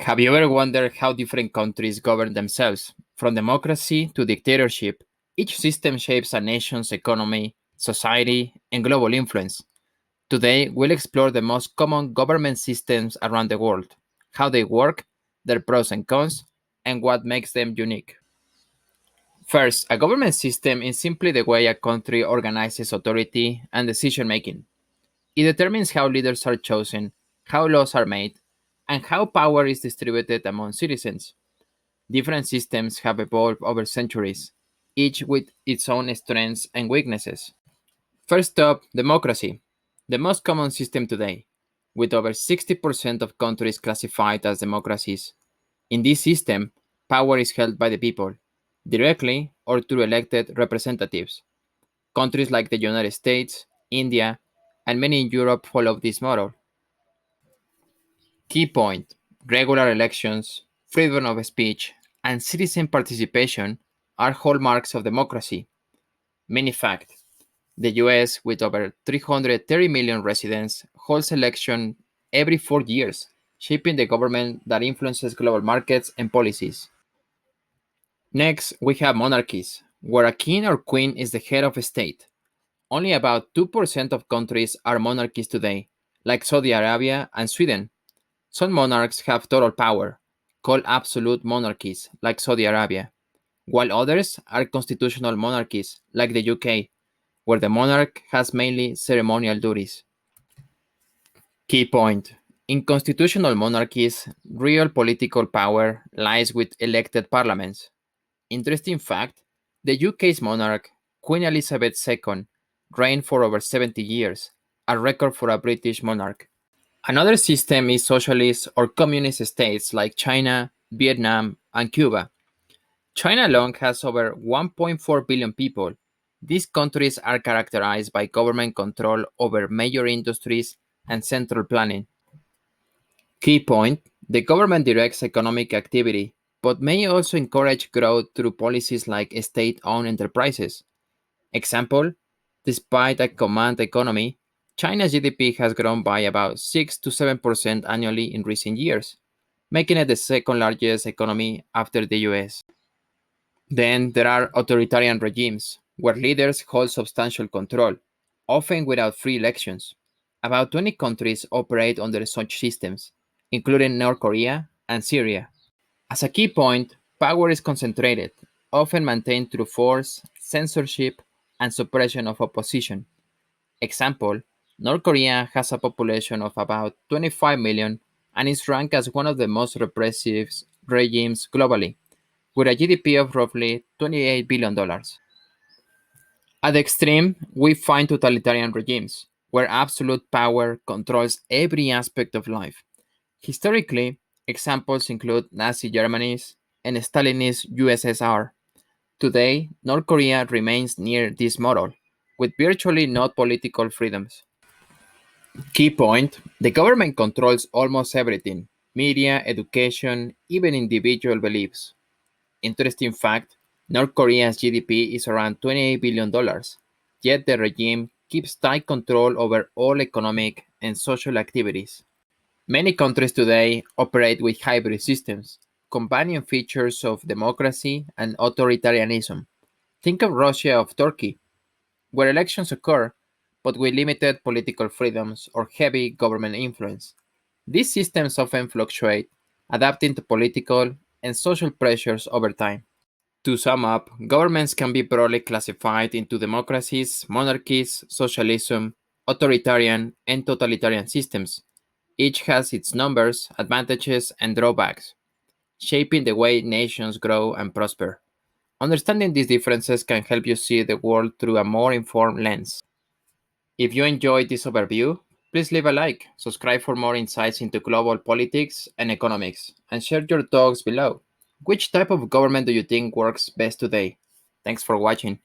Have you ever wondered how different countries govern themselves? From democracy to dictatorship, each system shapes a nation's economy, society, and global influence. Today, we'll explore the most common government systems around the world, how they work, their pros and cons, and what makes them unique. First, a government system is simply the way a country organizes authority and decision making. It determines how leaders are chosen, how laws are made, and how power is distributed among citizens. Different systems have evolved over centuries, each with its own strengths and weaknesses. First up, democracy, the most common system today, with over 60% of countries classified as democracies. In this system, power is held by the people, directly or through elected representatives. Countries like the United States, India, and many in Europe follow this model. Key point: regular elections, freedom of speech, and citizen participation are hallmarks of democracy. Many fact: the US, with over 330 million residents, holds election every 4 years, shaping the government that influences global markets and policies. Next, we have monarchies, where a king or queen is the head of a state. Only about 2% of countries are monarchies today, like Saudi Arabia and Sweden. Some monarchs have total power, called absolute monarchies, like Saudi Arabia, while others are constitutional monarchies, like the UK, where the monarch has mainly ceremonial duties. Key point: in constitutional monarchies, real political power lies with elected parliaments. Interesting fact: the UK's monarch, Queen Elizabeth II, reigned for over 70 years, a record for a British monarch. Another system is socialist or communist states like China, Vietnam, and Cuba. China alone has over 1.4 billion people. These countries are characterized by government control over major industries and central planning. Key point: the government directs economic activity, but may also encourage growth through policies like state owned enterprises. Example: despite a command economy, China's GDP has grown by about 6 to 7% annually in recent years, making it the second largest economy after the US. Then there are authoritarian regimes, where leaders hold substantial control, often without free elections. About 20 countries operate under such systems, including North Korea and Syria. As a key point, power is concentrated, often maintained through force, censorship, and suppression of opposition. Example: North Korea has a population of about 25 million and is ranked as one of the most repressive regimes globally, with a GDP of roughly $28 billion. Dollars. At the extreme, we find totalitarian regimes, where absolute power controls every aspect of life. Historically, examples include Nazi Germany's and Stalinist USSR. Today, North Korea remains near this model, with virtually no political freedoms. Key point: the government controls almost everything: media, education, even individual beliefs. Interesting fact: North Korea's GDP is around $28 billion, yet the regime keeps tight control over all economic and social activities. Many countries today operate with hybrid systems, combining features of democracy and authoritarianism. Think of Russia or Turkey, where elections occur, but with limited political freedoms or heavy government influence. These systems often fluctuate, adapting to political and social pressures over time. To sum up, governments can be broadly classified into democracies, monarchies, socialism, authoritarian, and totalitarian systems. Each has its numbers, advantages, and drawbacks, shaping the way nations grow and prosper. Understanding these differences can help you see the world through a more informed lens. If you enjoyed this overview, please leave a like, subscribe for more insights into global politics and economics, and share your thoughts below. Which type of government do you think works best today? Thanks for watching.